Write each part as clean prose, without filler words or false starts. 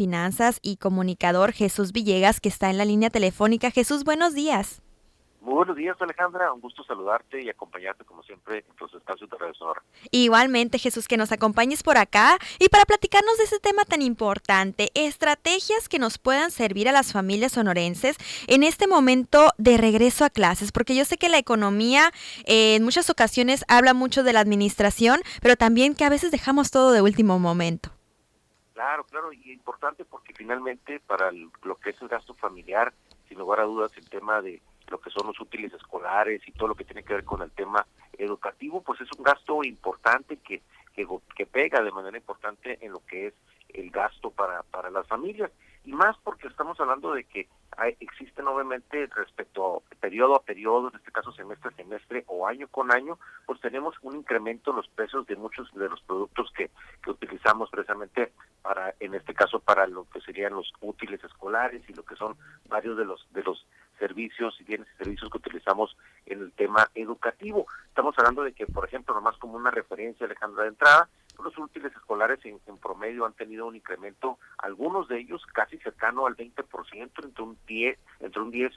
Finanzas y comunicador Jesús Villegas, que está en la línea telefónica. Jesús, buenos días. Muy buenos días, Alejandra. Un gusto saludarte y acompañarte, como siempre, en tus espacios de Radio Sonora. Igualmente, Jesús, que nos acompañes por acá y para platicarnos de ese tema tan importante, estrategias que nos puedan servir a las familias sonorenses en este momento de regreso a clases, porque yo sé que la economía en muchas ocasiones habla mucho de la administración, pero también que a veces dejamos todo de último momento. Claro, claro, y importante porque finalmente para lo que es el gasto familiar, sin lugar a dudas, el tema de lo que son los útiles escolares y todo lo que tiene que ver con el tema educativo, pues es un gasto importante que pega de manera importante en lo que es el gasto para las familias. Y más porque estamos hablando de que existen obviamente respecto a periodo, en este caso semestre a semestre o año con año, pues tenemos un incremento en los precios de muchos de los productos que utilizamos precisamente para, en este caso, para lo que serían los útiles escolares y lo que son varios de los servicios y bienes y servicios que utilizamos en el tema educativo. Estamos hablando de que, por ejemplo, nomás como una referencia, Alejandra, de entrada, los útiles escolares en promedio han tenido un incremento, algunos de ellos casi cercano al 20%, entre un 10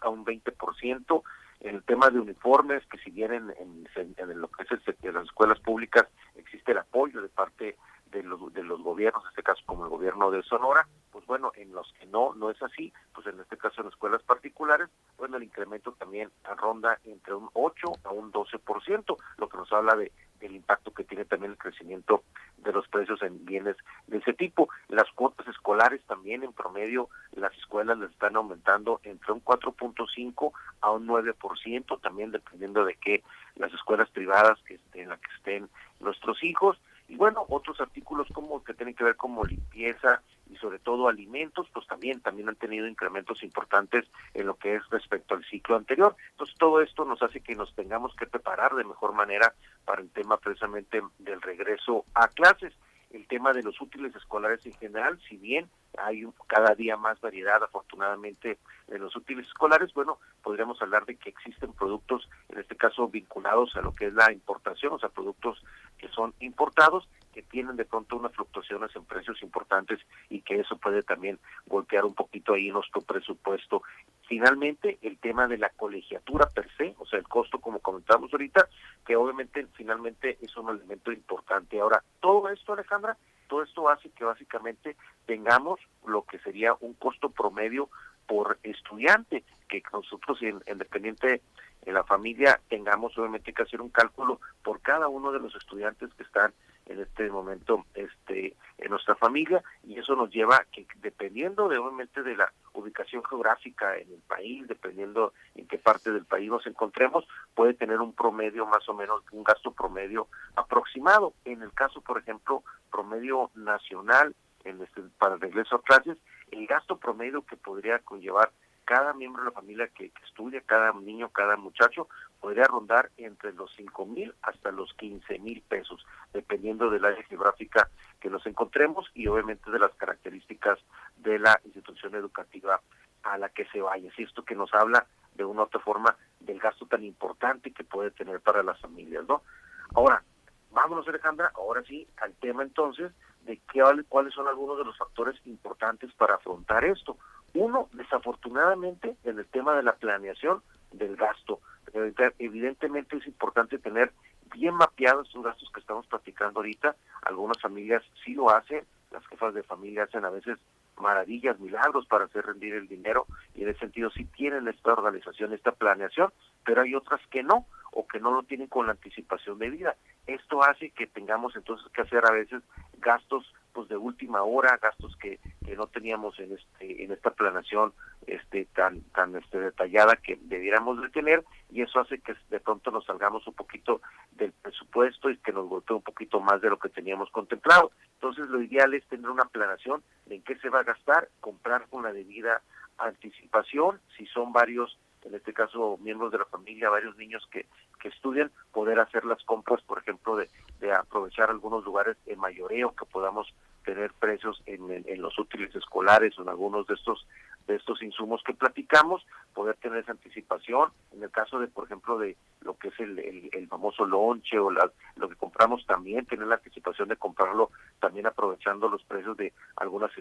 a un 20%. En el tema de uniformes, que si bien en lo que es en las escuelas públicas existe el apoyo de parte de los gobiernos, en este caso como el gobierno de Sonora, pues bueno, en los que no es así, pues en este caso en escuelas particulares, bueno, el incremento también ronda entre un 8 a un 12%, lo que nos habla del impacto que tiene también el crecimiento de los precios en bienes de ese tipo. Las cuotas escolares también en promedio, las escuelas les están aumentando entre un 4.5 a un 9%, también dependiendo de qué las escuelas privadas en las que estén nuestros hijos. Y bueno, otros artículos como que tienen que ver como limpieza y sobre todo alimentos, pues también han tenido incrementos importantes en lo que es respecto al ciclo anterior. Entonces todo esto nos hace que nos tengamos que preparar de mejor manera para el tema precisamente del regreso a clases. El tema de los útiles escolares en general, si bien hay cada día más variedad, afortunadamente, en los útiles escolares, bueno, podríamos hablar de que existen productos, en este caso vinculados a lo que es la importación, o sea, productos que son importados, que tienen de pronto unas fluctuaciones en precios importantes y que eso puede también golpear un poquito ahí nuestro presupuesto. Finalmente, el tema de la colegiatura per se, o sea, el costo, como comentamos ahorita, que obviamente finalmente es un elemento importante. Ahora, todo esto, Alejandra, todo esto hace que básicamente tengamos lo que sería un costo promedio por estudiante, que nosotros en dependiente en la familia tengamos obviamente que hacer un cálculo por cada uno de los estudiantes que están en este momento en nuestra familia, y eso nos lleva a que, dependiendo de obviamente de la ubicación geográfica en el país, dependiendo en qué parte del país nos encontremos, puede tener un promedio más o menos, un gasto promedio aproximado. En el caso, por ejemplo, promedio nacional para el regreso a clases, el gasto promedio que podría conllevar cada miembro de la familia que estudia, cada niño, cada muchacho, podría rondar entre los 5,000 hasta los 15,000 pesos, dependiendo del área geográfica que nos encontremos y obviamente de las características de la institución educativa a la que se vaya. Si esto que nos habla de una u otra forma del gasto tan importante que puede tener para las familias, ¿no? Ahora, vámonos, Alejandra, ahora sí, al tema entonces de cuáles son algunos de los factores importantes para afrontar esto. Uno, desafortunadamente, en el tema de la planeación del gasto. Evidentemente es importante tener bien mapeados esos gastos que estamos platicando ahorita. Algunas familias sí lo hacen, las jefas de familia hacen a veces maravillas, milagros para hacer rendir el dinero, y en ese sentido sí tienen esta organización, esta planeación, pero hay otras que no, o que no lo tienen con la anticipación debida. Esto hace que tengamos entonces que hacer a veces gastos pues de última hora, gastos que no teníamos en esta planeación tan detallada que debiéramos de tener, y eso hace que de pronto nos salgamos un poquito del presupuesto y que nos golpee un poquito más de lo que teníamos contemplado. Entonces lo ideal es tener una planeación de en qué se va a gastar, comprar con la debida anticipación, si son varios, en este caso miembros de la familia, varios niños que estudian, poder hacer las compras, por ejemplo, de aprovechar algunos lugares en mayoreo que podamos tener precios en los útiles escolares o en algunos de estos insumos que platicamos, poder tener esa anticipación. En el caso de, por ejemplo, de lo que es el famoso lonche o lo que compramos, también tener la anticipación de comprarlo también aprovechando los precios de algunas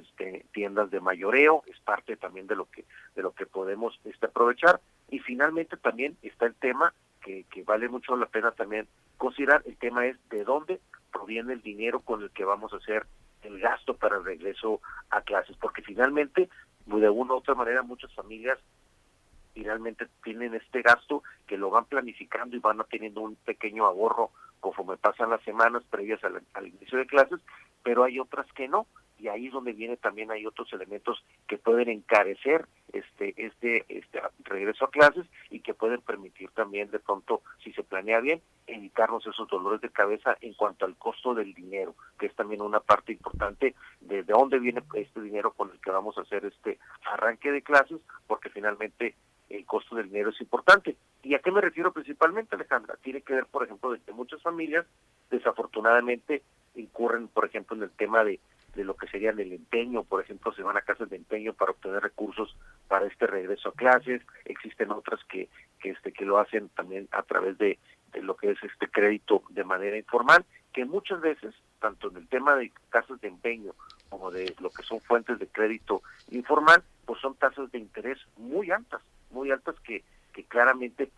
tiendas de mayoreo, es parte también de lo que podemos aprovechar. Y finalmente también está el tema que vale mucho la pena también considerar, el tema es de dónde proviene el dinero con el que vamos a hacer el gasto para el regreso a clases, porque finalmente, de una u otra manera, muchas familias finalmente tienen este gasto que lo van planificando y van teniendo un pequeño ahorro conforme pasan las semanas previas al inicio de clases, pero hay otras que no, y ahí es donde hay otros elementos que pueden encarecer este regreso a clases y que pueden permitir también de pronto, si se planea bien, evitarnos esos dolores de cabeza en cuanto al costo del dinero, que es también una parte importante de dónde viene este dinero con el que vamos a hacer este arranque de clases, porque finalmente el costo del dinero es importante. ¿Y a qué me refiero principalmente, Alejandra? Tiene que ver, por ejemplo, de que muchas familias desafortunadamente incurren, por ejemplo, en el tema de lo que sería el empeño, por ejemplo, se van a casas de empeño para obtener recursos para este regreso a clases. Existen otras que lo hacen también a través de lo que es crédito de manera informal, que muchas veces, tanto en el tema de casas de empeño como de lo que son fuentes de crédito informal, pues son tasas de interés muy altas que claramente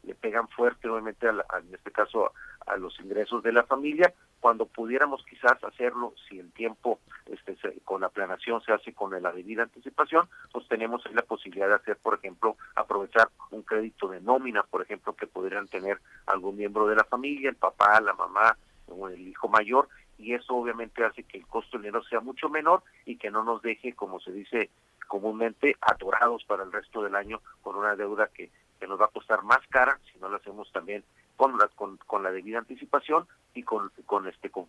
le pegan fuerte, obviamente, en este caso, a los ingresos de la familia, cuando pudiéramos quizás hacerlo, si el tiempo con la planeación se hace con la debida anticipación, pues tenemos ahí la posibilidad de hacer, por ejemplo, aprovechar un crédito de nómina, por ejemplo, que pudieran tener algún miembro de la familia, el papá, la mamá o el hijo mayor, y eso obviamente hace que el costo del dinero sea mucho menor y que no nos deje, como se dice comúnmente, atorados para el resto del año con una deuda que nos va a costar más cara si no lo hacemos también con la debida anticipación y con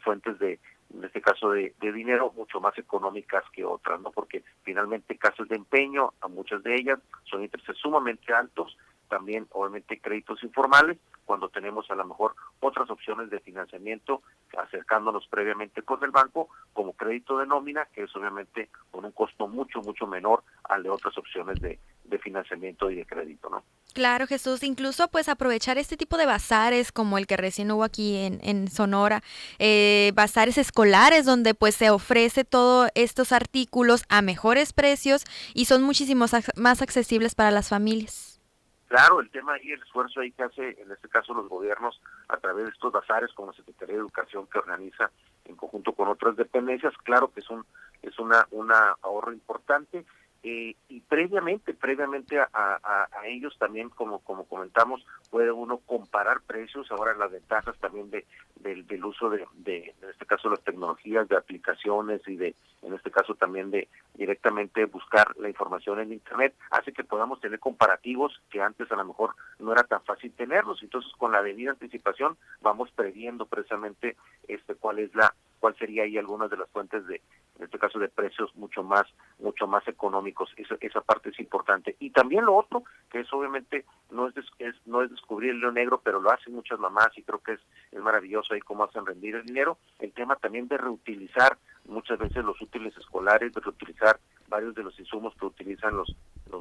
fuentes en este caso de dinero mucho más económicas que otras, ¿no? Porque finalmente casas de empeño, a muchas de ellas son intereses sumamente altos, también obviamente créditos informales, cuando tenemos a lo mejor otras opciones de financiamiento acercándonos previamente con el banco, como crédito de nómina, que es obviamente con un costo mucho menor al de otras opciones de financiamiento y de crédito, ¿no? Claro, Jesús, incluso pues aprovechar este tipo de bazares como el que recién hubo aquí en Sonora, bazares escolares donde pues se ofrece todos estos artículos a mejores precios y son muchísimos más accesibles para las familias. Claro, el tema ahí, el esfuerzo ahí que hace, en este caso, los gobiernos a través de estos bazares, como la Secretaría de Educación, que organiza en conjunto con otras dependencias, claro que es una ahorro importante. Y previamente a ellos también, como comentamos, puede uno comparar precios. Ahora las ventajas también del uso de en este caso, las tecnologías de aplicaciones y en este caso también de directamente buscar la información en Internet, hace que podamos tener comparativos que antes a lo mejor no era tan fácil tenerlos. Entonces, con la debida anticipación vamos previendo precisamente cuál sería ahí algunas de las fuentes en este caso, de precios mucho más económicos. Esa parte es importante. Y también lo otro, que es obviamente no es descubrir el hilo negro, pero lo hacen muchas mamás y creo que es maravilloso ahí cómo hacen rendir el dinero, el tema también de reutilizar muchas veces los útiles escolares, de reutilizar varios de los insumos que utilizan los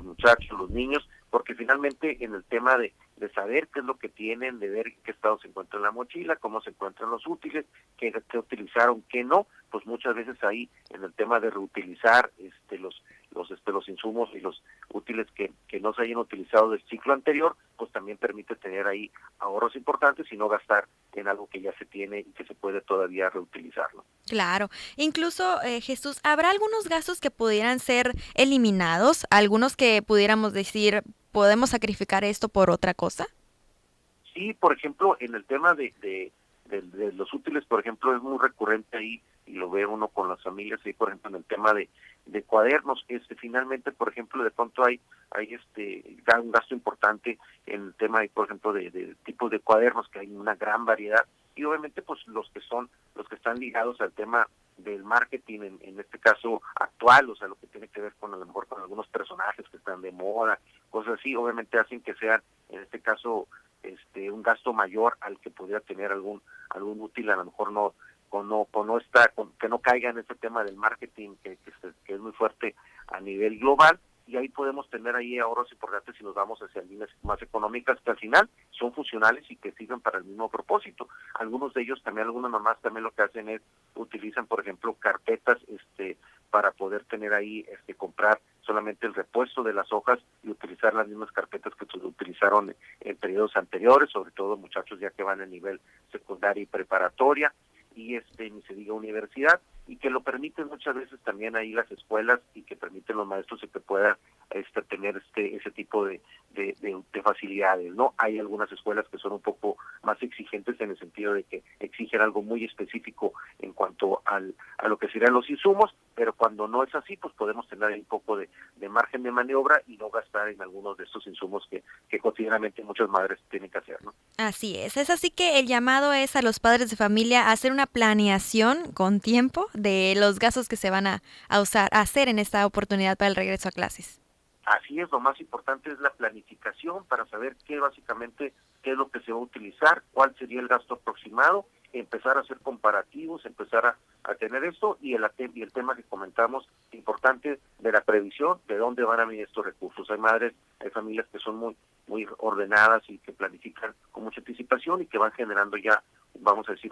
muchachos, los niños, porque finalmente en el tema de saber qué es lo que tienen, de ver en qué estado se encuentra la mochila, cómo se encuentran los útiles, qué utilizaron, qué no, pues muchas veces ahí en el tema de reutilizar los insumos y los útiles que no se hayan utilizado del ciclo anterior, pues también permite tener ahí ahorros importantes y no gastar en algo que ya se tiene y que se puede todavía reutilizarlo. Claro, incluso Jesús, ¿habrá algunos gastos que pudieran ser eliminados? ¿Algunos que pudiéramos decir, podemos sacrificar esto por otra cosa? Sí, por ejemplo, en el tema de los útiles, por ejemplo, es muy recurrente ahí, y lo ve uno con las familias, ahí, por ejemplo, en el tema de cuadernos, finalmente, por ejemplo, de pronto hay un gasto importante en el tema, por ejemplo, de tipos de cuadernos, que hay una gran variedad, y obviamente, pues, los que están ligados al tema del marketing, en este caso actual, o sea, lo que tiene que ver con, a lo mejor, con algunos personajes que están de moda, cosas así, obviamente hacen que sean, en este caso, un gasto mayor al que pudiera tener algún útil, a lo mejor que no caiga en este tema del marketing que es muy fuerte a nivel global, y ahí podemos tener ahí ahorros importantes si nos vamos hacia líneas más económicas que al final son funcionales y que sirven para el mismo propósito. Algunos de ellos también, algunas mamás también lo que hacen es utilizan, por ejemplo, carpetas para poder tener ahí, comprar solamente el repuesto de las hojas y utilizar las mismas carpetas que se utilizaron en periodos anteriores, sobre todo muchachos ya que van a nivel secundaria y preparatoria, y ni se diga universidad, y que lo permiten muchas veces también ahí las escuelas y que permiten los maestros y que puedan tener ese tipo de facilidades, ¿no? Hay algunas escuelas que son un poco más exigentes en el sentido de que exigen algo muy específico en cuanto a lo que serían los insumos, pero cuando no es así, pues podemos tener ahí un poco de margen de maniobra y no gastar en algunos de estos insumos que cotidianamente muchas madres tienen que hacer, ¿no? Así es así que el llamado es a los padres de familia a hacer una planeación con tiempo de los gastos que se van a hacer en esta oportunidad para el regreso a clases. Así es, lo más importante es la planificación para saber qué es lo que se va a utilizar, cuál sería el gasto aproximado, empezar a hacer comparativos, empezar a tener esto y el tema que comentamos importante de la previsión, de dónde van a venir estos recursos. Hay familias que son muy ordenadas y que planifican con mucha anticipación y que van generando ya, vamos a decir,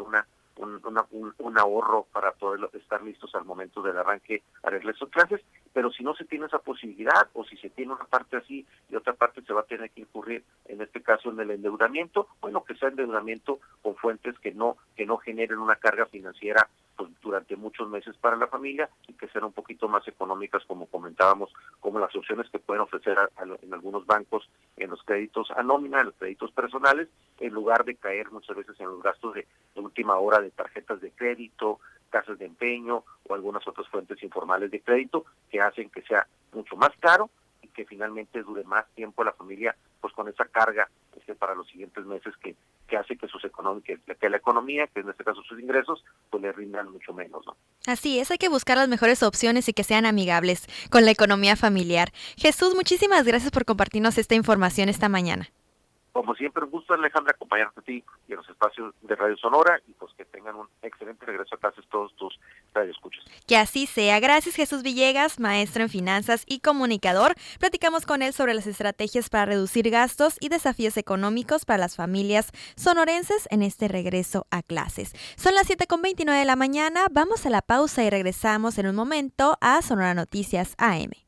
un ahorro para poder estar listos al momento del arranque a regreso a clases, pero si no se tiene esa posibilidad o si se tiene una parte así y otra parte se va a tener que incurrir, en este caso en el endeudamiento, bueno, que sea endeudamiento con fuentes que no generen una carga financiera pues, durante muchos meses para la familia y que sean un poquito más económicas, como comentábamos, como las opciones que pueden ofrecer en algunos bancos en los créditos a nómina, en los créditos personales, en lugar de caer muchas veces en los gastos de última hora de tarjetas de crédito, casas de empeño o algunas otras fuentes informales de crédito que hacen que sea mucho más caro y que finalmente dure más tiempo la familia pues con esa carga para los siguientes meses que hace que que la economía, que en este caso sus ingresos, pues le rindan mucho menos, ¿no? Así es, hay que buscar las mejores opciones y que sean amigables con la economía familiar. Jesús, muchísimas gracias por compartirnos esta información esta mañana. Como siempre, un gusto, Alejandra, acompañarte a ti y a los espacios de Radio Sonora y pues que tengan un excelente regreso a clases todos tus radioescuchas. Que así sea. Gracias, Jesús Villegas, maestro en finanzas y comunicador. Platicamos con él sobre las estrategias para reducir gastos y desafíos económicos para las familias sonorenses en este regreso a clases. Son las 7:29 de la mañana. Vamos a la pausa y regresamos en un momento a Sonora Noticias AM.